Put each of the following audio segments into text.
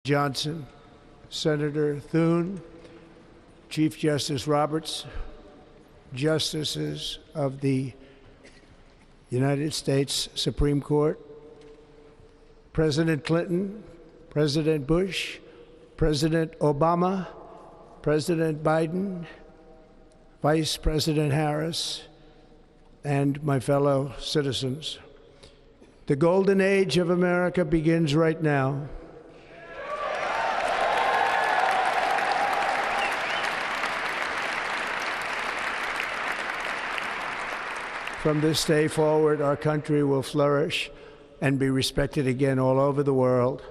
Johnson, Senator Thune, Chief Justice Roberts, Justices of the United States Supreme Court, President Clinton, President Bush, President Obama, President Biden, Vice President Harris, and my fellow citizens. The golden age of America begins right now. From this day forward, our country will flourish and be respected again all over the world.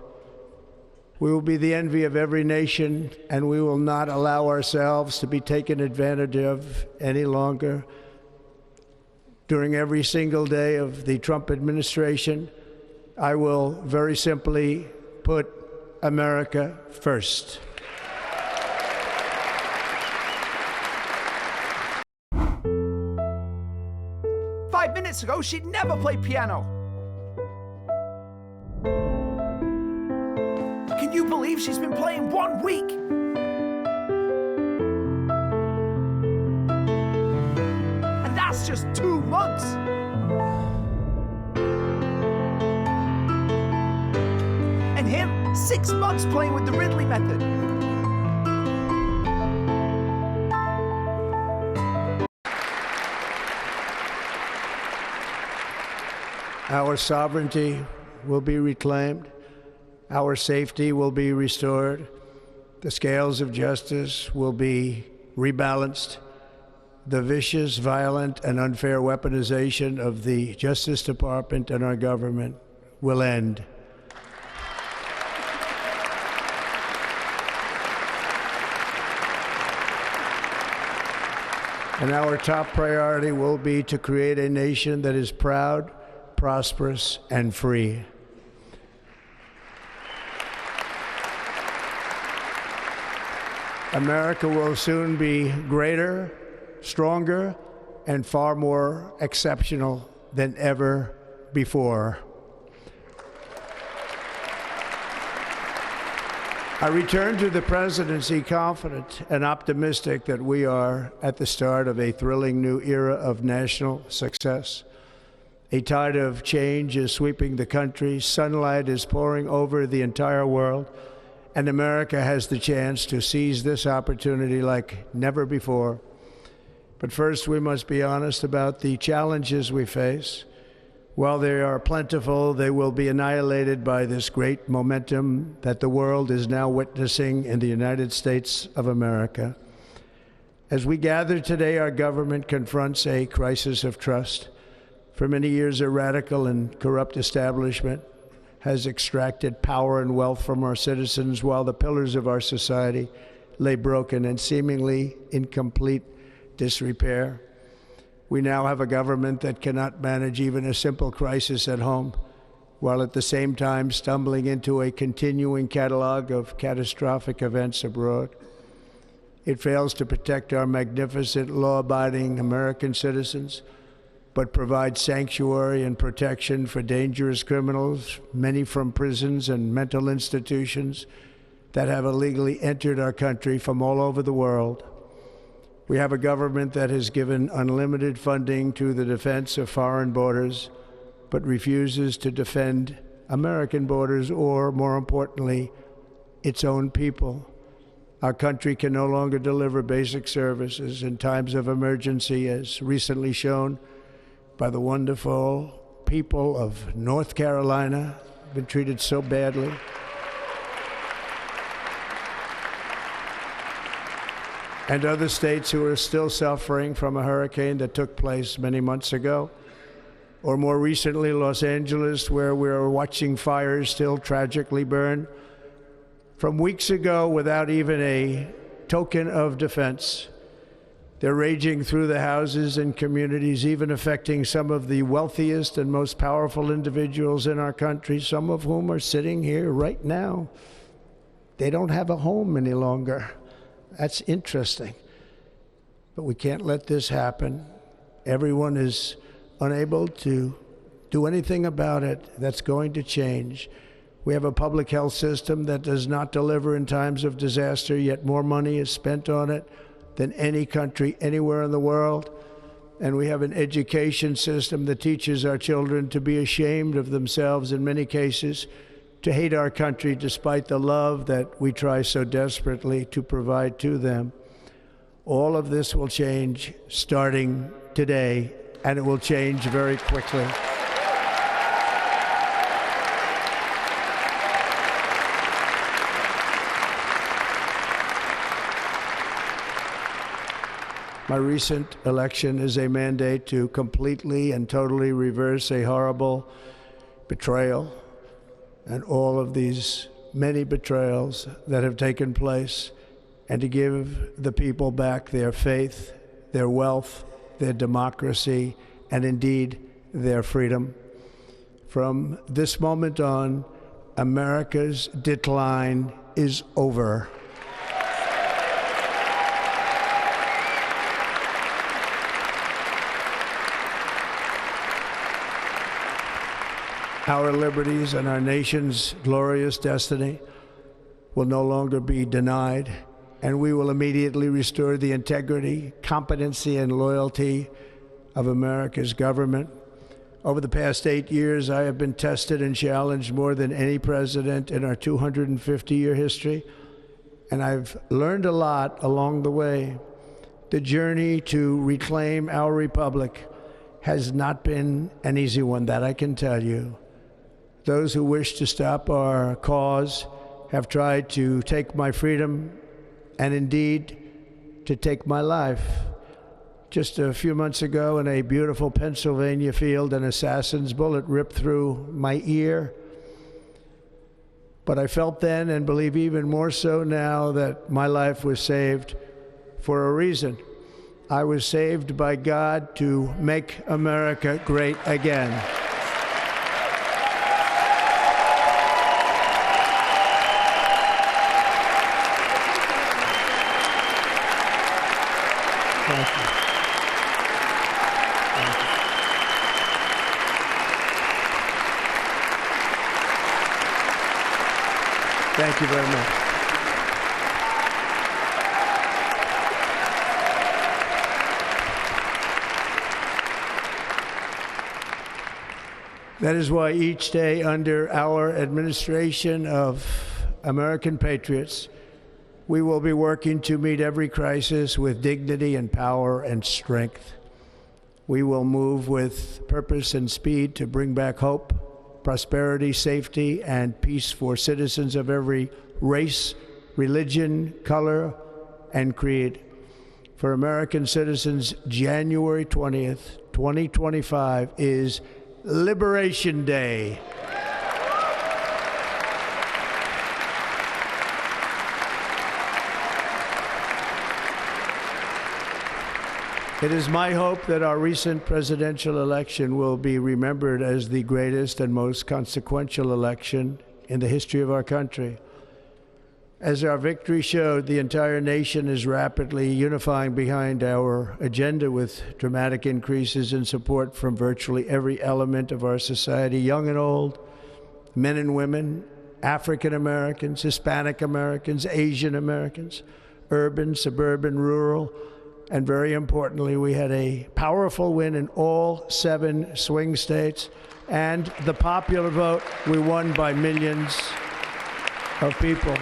We will be the envy of every nation, and we will not allow ourselves to be taken advantage of any longer. During every single day of the Trump administration, I will very simply put America first. Five minutes ago, she'd never play piano. Can you believe she's been playing 1 week? And that's just 2 months. And him, 6 months playing with the Ridley method. Our sovereignty will be reclaimed. Our safety will be restored. The scales of justice will be rebalanced. The vicious, violent, and unfair weaponization of the Justice Department and our government will end. And our top priority will be to create a nation that is proud, prosperous, and free. America will soon be greater, stronger, and far more exceptional than ever before. I return to the presidency confident and optimistic that we are at the start of a thrilling new era of national success. A tide of change is sweeping the country, sunlight is pouring over the entire world, and America has the chance to seize this opportunity like never before. But first, we must be honest about the challenges we face. While they are plentiful, they will be annihilated by this great momentum that the world is now witnessing in the United States of America. As we gather today, our government confronts a crisis of trust. For many years, a radical and corrupt establishment has extracted power and wealth from our citizens while the pillars of our society lay broken and seemingly in complete disrepair. We now have a government that cannot manage even a simple crisis at home, while at the same time stumbling into a continuing catalog of catastrophic events abroad. It fails to protect our magnificent, law-abiding American citizens, but provides sanctuary and protection for dangerous criminals, many from prisons and mental institutions that have illegally entered our country from all over the world. We have a government that has given unlimited funding to the defense of foreign borders, but refuses to defend American borders or, more importantly, its own people. Our country can no longer deliver basic services in times of emergency, as recently shown by the wonderful people of North Carolina, been treated so badly. And other states who are still suffering from a hurricane that took place many months ago. Or more recently, Los Angeles, where we're watching fires still tragically burn from weeks ago without even a token of defense. They're raging through the houses and communities, even affecting some of the wealthiest and most powerful individuals in our country, some of whom are sitting here right now. They don't have a home any longer. That's interesting. But we can't let this happen. Everyone is unable to do anything about it that's going to change. We have a public health system that does not deliver in times of disaster, yet more money is spent on it than any country anywhere in the world. And we have an education system that teaches our children to be ashamed of themselves in many cases, to hate our country despite the love that we try so desperately to provide to them. All of this will change starting today, and it will change very quickly. My recent election is a mandate to completely and totally reverse a horrible betrayal and all of these many betrayals that have taken place, and to give the people back their faith, their wealth, their democracy, and indeed their freedom. From this moment on, America's decline is over. Our liberties and our nation's glorious destiny will no longer be denied, and we will immediately restore the integrity, competency, and loyalty of America's government. Over the past 8 years, I have been tested and challenged more than any president in our 250-year history, and I've learned a lot along the way. The journey to reclaim our republic has not been an easy one, that I can tell you. Those who wish to stop our cause have tried to take my freedom and indeed to take my life. Just a few months ago in a beautiful Pennsylvania field, an assassin's bullet ripped through my ear. But I felt then, and believe even more so now, that my life was saved for a reason. I was saved by God to make America great again. Thank you. Thank you very much. That is why each day under our administration of American patriots, we will be working to meet every crisis with dignity and power and strength. We will move with purpose and speed to bring back hope, prosperity, safety, and peace for citizens of every race, religion, color, and creed. For American citizens, January 20th, 2025 is Liberation Day. It is my hope that our recent presidential election will be remembered as the greatest and most consequential election in the history of our country. As our victory showed, the entire nation is rapidly unifying behind our agenda with dramatic increases in support from virtually every element of our society, young and old, men and women, African Americans, Hispanic Americans, Asian Americans, urban, suburban, rural, and very importantly, we had a powerful win in all 7 swing states, and the popular vote, we won by millions of people.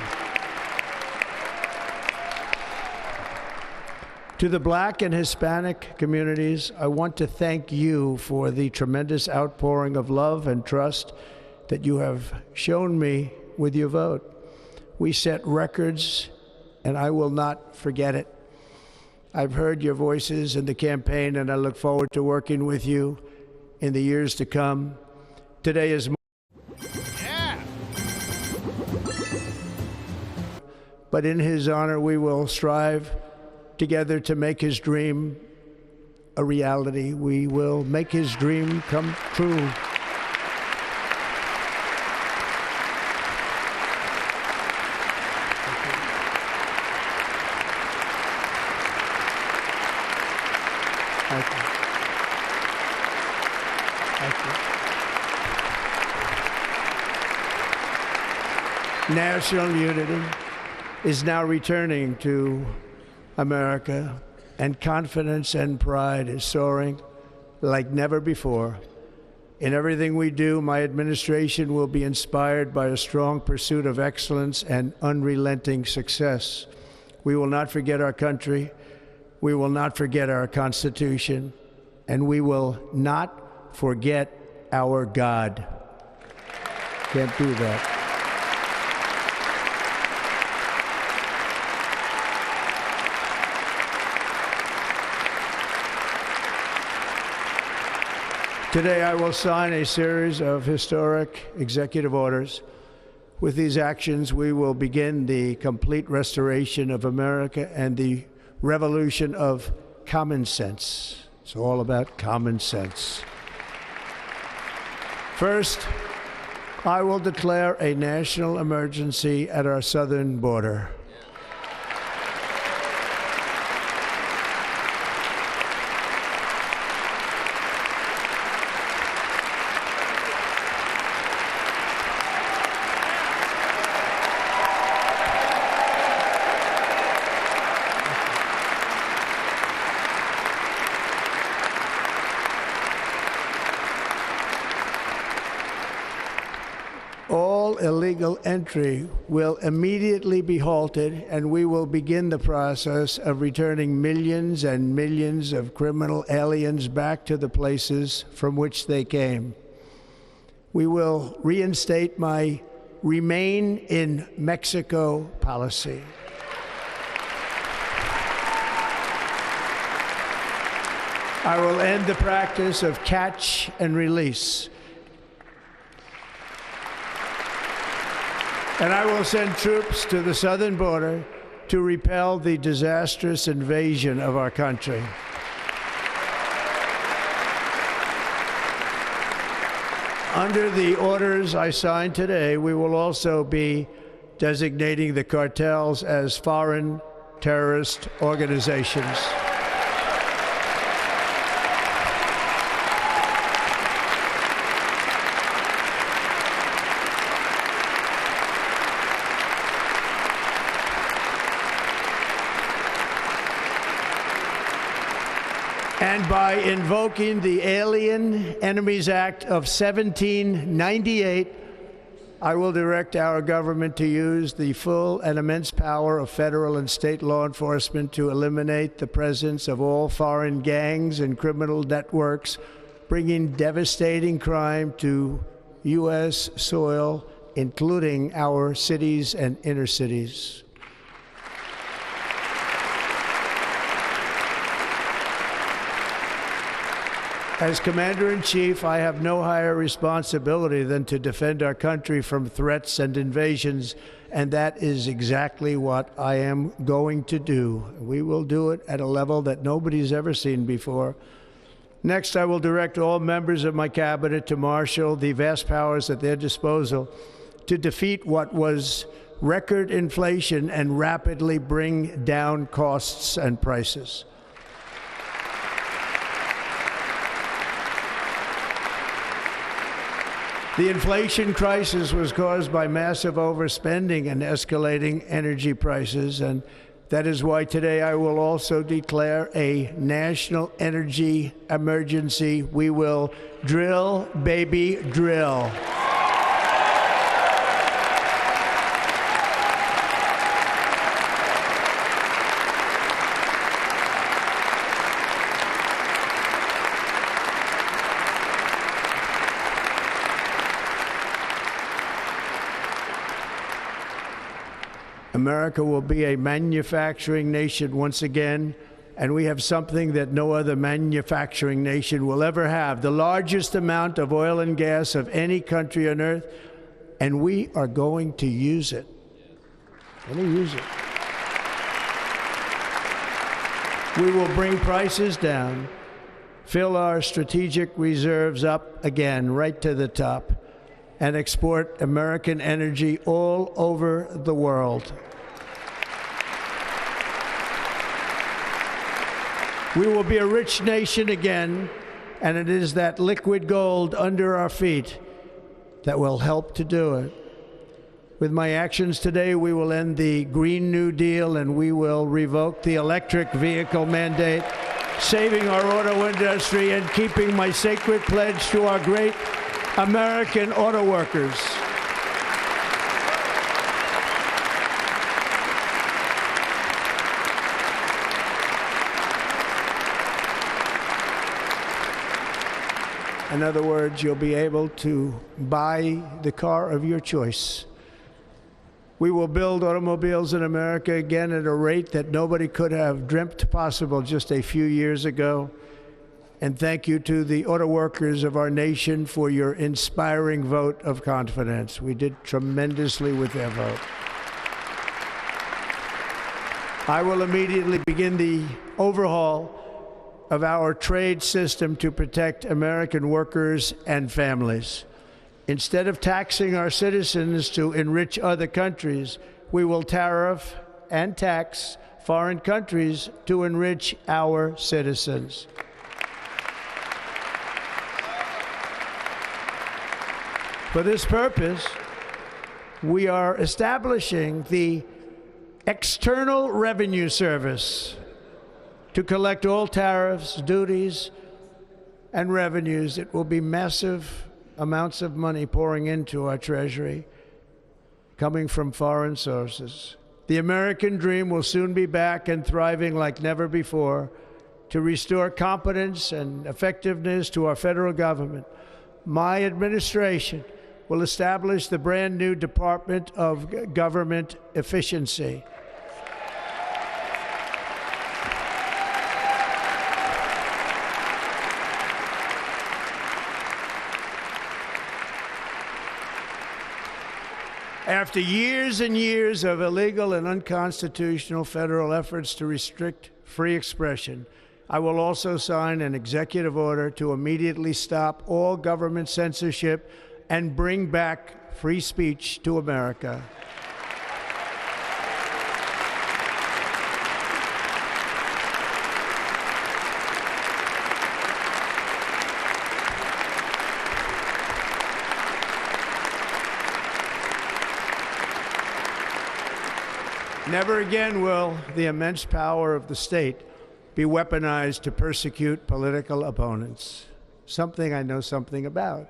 To the Black and Hispanic communities, I want to thank you for the tremendous outpouring of love and trust that you have shown me with your vote. We set records, and I will not forget it. I've heard your voices in the campaign, and I look forward to working with you in the years to come. Today is but in his honor, we will strive together to make his dream a reality. We will make his dream come true. Thank you. Thank you. national unity is now returning to America, and confidence and pride is soaring like never before. In everything we do, my administration will be inspired by a strong pursuit of excellence and unrelenting success. We will not forget our country, we will not forget our Constitution, and we will not forget our God. Can't do that. Today, I will sign a series of historic executive orders. With these actions, we will begin the complete restoration of America and the revolution of common sense. It's all about common sense. First, I will declare a national emergency at our southern border. All illegal entry will immediately be halted, and we will begin the process of returning millions and millions of criminal aliens back to the places from which they came. We will reinstate my Remain in Mexico policy. I will end the practice of catch and release. And I will send troops to the southern border to repel the disastrous invasion of our country. Under the orders I signed today, we will also be designating the cartels as foreign terrorist organizations. And by invoking the Alien Enemies Act of 1798, I will direct our government to use the full and immense power of federal and state law enforcement to eliminate the presence of all foreign gangs and criminal networks, bringing devastating crime to U.S. soil, including our cities and inner cities. As Commander-in-Chief, I have no higher responsibility than to defend our country from threats and invasions, and that is exactly what I am going to do. We will do it at a level that nobody's ever seen before. Next, I will direct all members of my cabinet to marshal the vast powers at their disposal to defeat what was record inflation and rapidly bring down costs and prices. The inflation crisis was caused by massive overspending and escalating energy prices, and that is why today I will also declare a national energy emergency. We will drill, baby, drill. America will be a manufacturing nation once again, and we have something that no other manufacturing nation will ever have, the largest amount of oil and gas of any country on earth, and we are going to use it. We're going to use it. We will bring prices down, fill our strategic reserves up again, right to the top, and export American energy all over the world. We will be a rich nation again, and it is that liquid gold under our feet that will help to do it. With my actions today, we will end the Green New Deal and we will revoke the electric vehicle mandate, saving our auto industry and keeping my sacred pledge to our great American auto workers. In other words, you'll be able to buy the car of your choice. We will build automobiles in America again at a rate that nobody could have dreamt possible just a few years ago. And thank you to the auto workers of our nation for your inspiring vote of confidence. We did tremendously with their vote. I will immediately begin the overhaul of our trade system to protect American workers and families. Instead of taxing our citizens to enrich other countries, we will tariff and tax foreign countries to enrich our citizens. For this purpose, we are establishing the External Revenue Service to collect all tariffs, duties, and revenues. It will be massive amounts of money pouring into our treasury, coming from foreign sources. The American dream will soon be back and thriving like never before to restore competence and effectiveness to our federal government. My administration will establish the brand new Department of Government Efficiency. After years and years of illegal and unconstitutional federal efforts to restrict free expression, I will also sign an executive order to immediately stop all government censorship and bring back free speech to America. Never again will the immense power of the state be weaponized to persecute political opponents, something I know something about.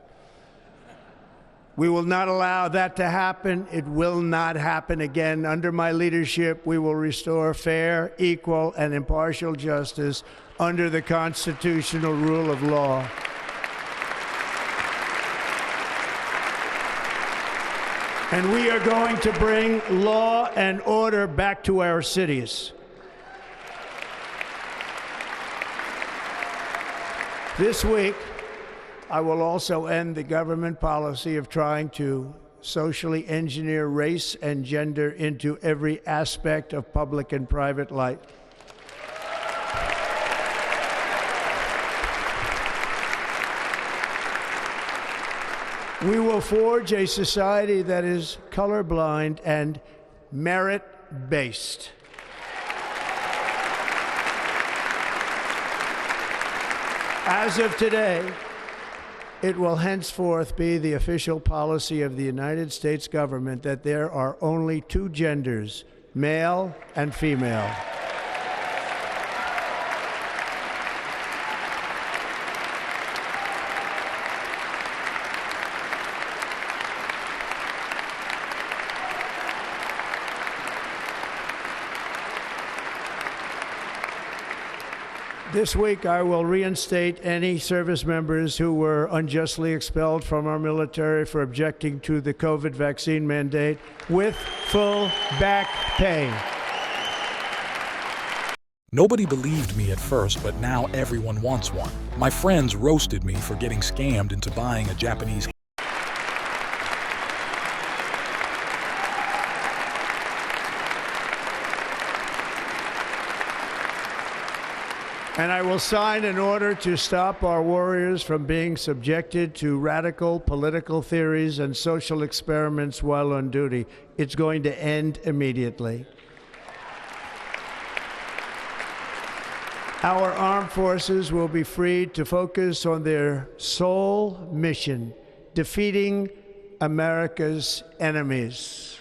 We will not allow that to happen. It will not happen again. Under my leadership, we will restore fair, equal, and impartial justice under the constitutional rule of law. And we are going to bring law and order back to our cities. This week, I will also end the government policy of trying to socially engineer race and gender into every aspect of public and private life. We will forge a society that is colorblind and merit-based. As of today, it will henceforth be the official policy of the United States government that there are only two genders, male and female. This week, I will reinstate any service members who were unjustly expelled from our military for objecting to the COVID vaccine mandate with full back pay. Nobody believed me at first, but now everyone wants one. My friends roasted me for getting scammed into buying a Japanese And I will sign an order to stop our warriors from being subjected to radical political theories and social experiments while on duty. It's going to end immediately. Our armed forces will be freed to focus on their sole mission, defeating America's enemies.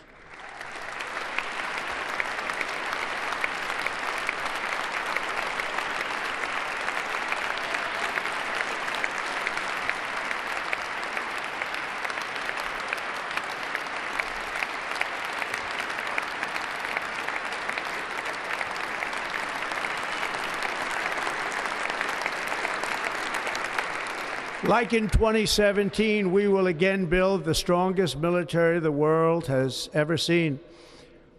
Like in 2017, we will again build the strongest military the world has ever seen.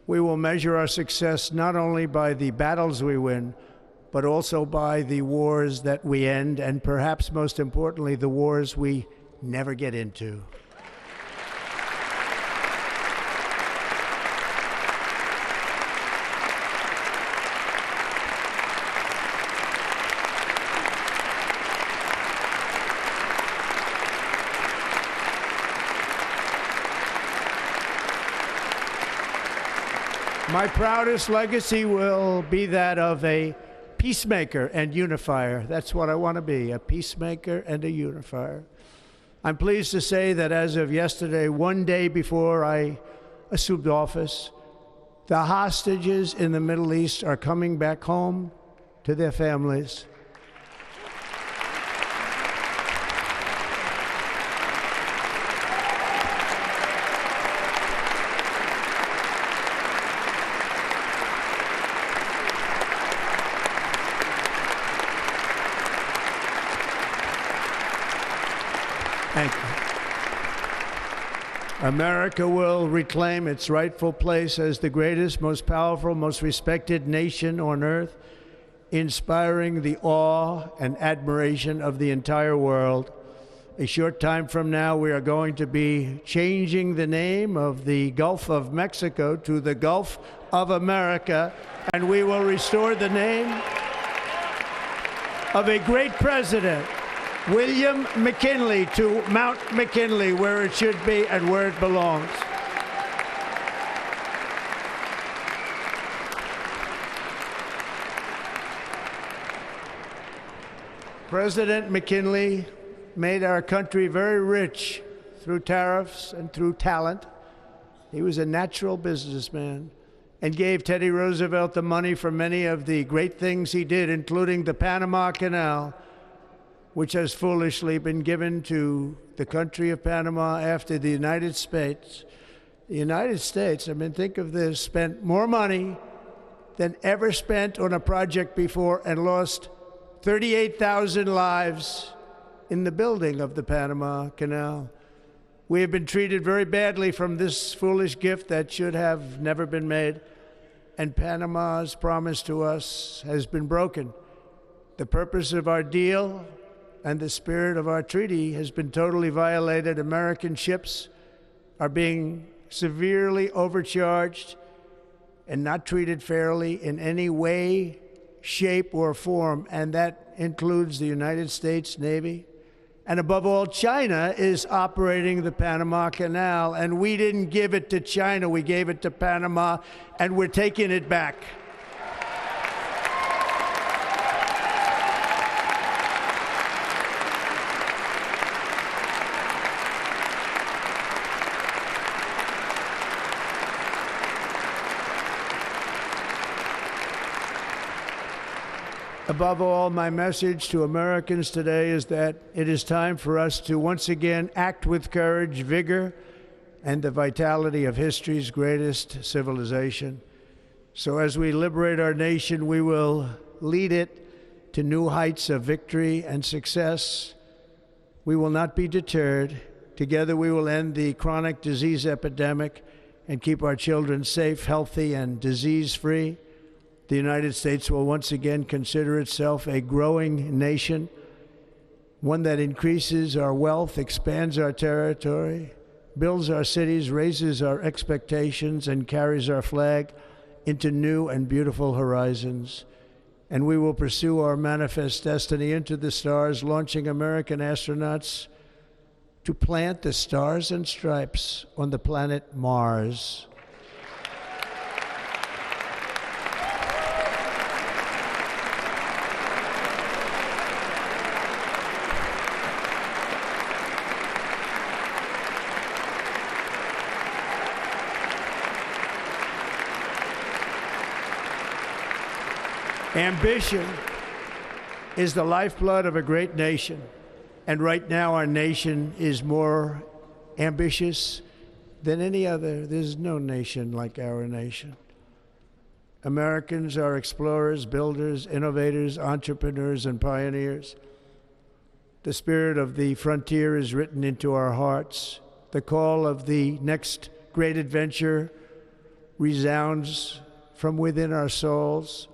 We will measure our success not only by the battles we win, but also by the wars that we end, and perhaps most importantly, the wars we never get into. My proudest legacy will be that of a peacemaker and unifier. That's what I want to be, a peacemaker and a unifier. I'm pleased to say that as of yesterday, one day before I assumed office, the hostages in the Middle East are coming back home to their families. Thank you. America will reclaim its rightful place as the greatest, most powerful, most respected nation on earth, inspiring the awe and admiration of the entire world. A short time from now, we are going to be changing the name of the Gulf of Mexico to the Gulf of America, and we will restore the name of a great president, William McKinley, to Mount McKinley, where it should be and where it belongs. President McKinley made our country very rich through tariffs and through talent. He was a natural businessman and gave Teddy Roosevelt the money for many of the great things he did, including the Panama Canal, which has foolishly been given to the country of Panama after the United States. The United States, I mean, think of this, spent more money than ever spent on a project before and lost 38,000 lives in the building of the Panama Canal. We have been treated very badly from this foolish gift that should have never been made, and Panama's promise to us has been broken. The purpose of our deal and the spirit of our treaty has been totally violated. American ships are being severely overcharged and not treated fairly in any way, shape, or form, and that includes the United States Navy. And above all, China is operating the Panama Canal, and we didn't give it to China, we gave it to Panama, and we're taking it back. Above all, my message to Americans today is that it is time for us to once again act with courage, vigor, and the vitality of history's greatest civilization. So as we liberate our nation, we will lead it to new heights of victory and success. We will not be deterred. Together we will end the chronic disease epidemic and keep our children safe, healthy, and disease-free. The United States will once again consider itself a growing nation, one that increases our wealth, expands our territory, builds our cities, raises our expectations, and carries our flag into new and beautiful horizons. And we will pursue our manifest destiny into the stars, launching American astronauts to plant the stars and stripes on the planet Mars. Ambition is the lifeblood of a great nation, and right now our nation is more ambitious than any other. There's no nation like our nation. Americans are explorers, builders, innovators, entrepreneurs, and pioneers. The spirit of the frontier is written into our hearts. The call of the next great adventure resounds from within our souls.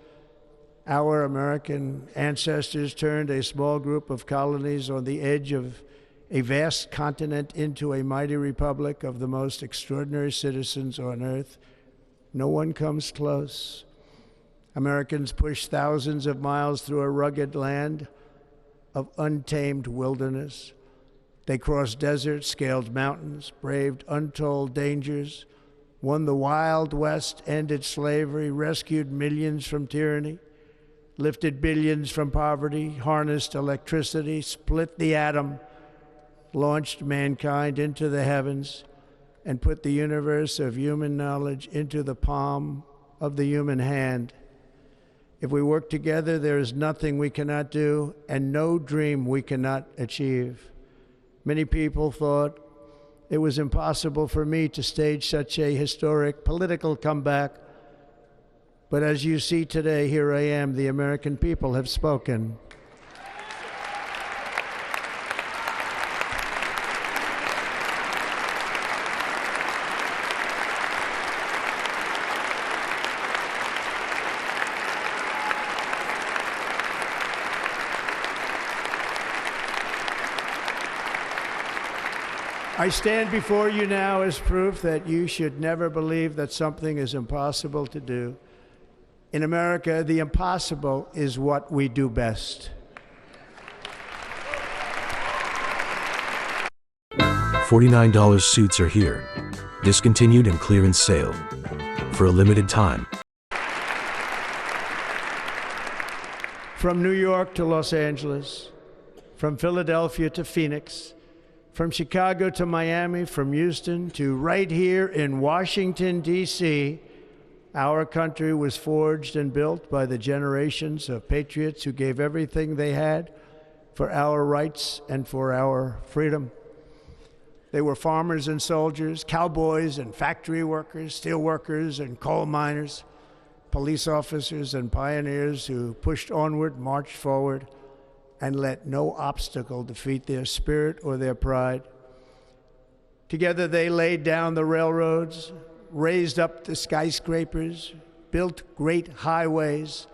Our American ancestors turned a small group of colonies on the edge of a vast continent into a mighty republic of the most extraordinary citizens on earth. No one comes close. Americans pushed thousands of miles through a rugged land of untamed wilderness. They crossed deserts, scaled mountains, braved untold dangers, won the Wild West, ended slavery, rescued millions from tyranny, lifted billions from poverty, harnessed electricity, split the atom, launched mankind into the heavens, and put the universe of human knowledge into the palm of the human hand. If we work together, there is nothing we cannot do and no dream we cannot achieve. Many people thought it was impossible for me to stage such a historic political comeback. But as you see today, here I am. The American people have spoken. I stand before you now as proof that you should never believe that something is impossible to do. In America, the impossible is what we do best. $49 suits are here, discontinued and clearance sale, for a limited time. From New York to Los Angeles, from Philadelphia to Phoenix, from Chicago to Miami, from Houston to right here in Washington, D.C., our country was forged and built by the generations of patriots who gave everything they had for our rights and for our freedom. They were farmers and soldiers, cowboys and factory workers, steel workers and coal miners, police officers and pioneers who pushed onward, marched forward, and let no obstacle defeat their spirit or their pride. Together they laid down the railroads, raised up the skyscrapers, built great highways,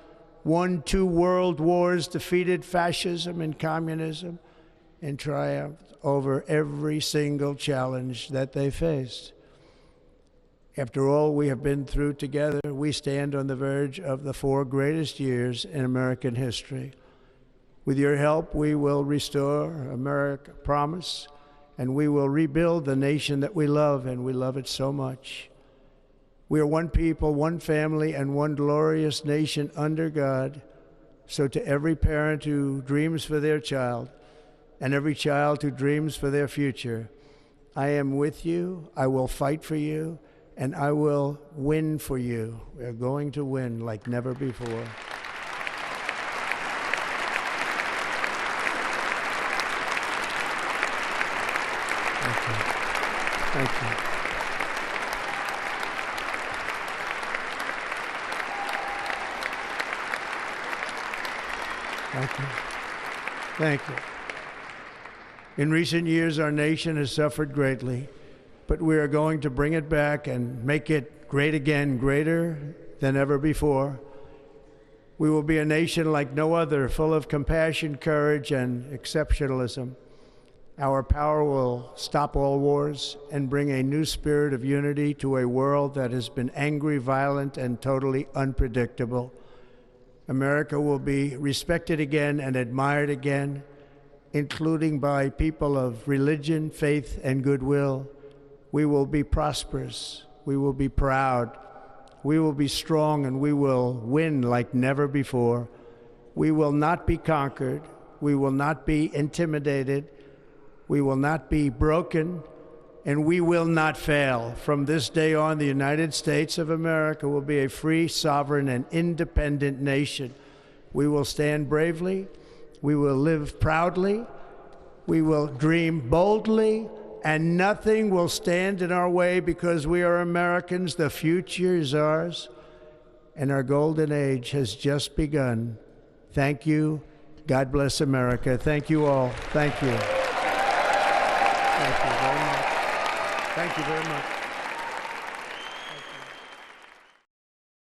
won 2 world wars, defeated fascism and communism, and triumphed over every single challenge that they faced. After all we have been through together, we stand on the verge of the 4 greatest years in American history. With your help, we will restore America promise, and we will rebuild the nation that we love, and we love it so much. We are one people, one family, and one glorious nation under God. So to every parent who dreams for their child, and every child who dreams for their future, I am with you, I will fight for you, and I will win for you. We are going to win like never before. Thank you. Thank you. Thank you. In recent years, our nation has suffered greatly, but we are going to bring it back and make it great again, greater than ever before. We will be a nation like no other, full of compassion, courage, and exceptionalism. Our power will stop all wars and bring a new spirit of unity to a world that has been angry, violent, and totally unpredictable. America will be respected again and admired again, including by people of religion, faith, and goodwill. We will be prosperous. We will be proud. We will be strong, and we will win like never before. We will not be conquered. We will not be intimidated. We will not be broken, and we will not fail. From this day on, the United States of America will be a free, sovereign, and independent nation. We will stand bravely. We will live proudly. We will dream boldly, and nothing will stand in our way because we are Americans. The future is ours, and our golden age has just begun. Thank you, God bless America. Thank you all. Thank you. Thank you very much. Thank you very much.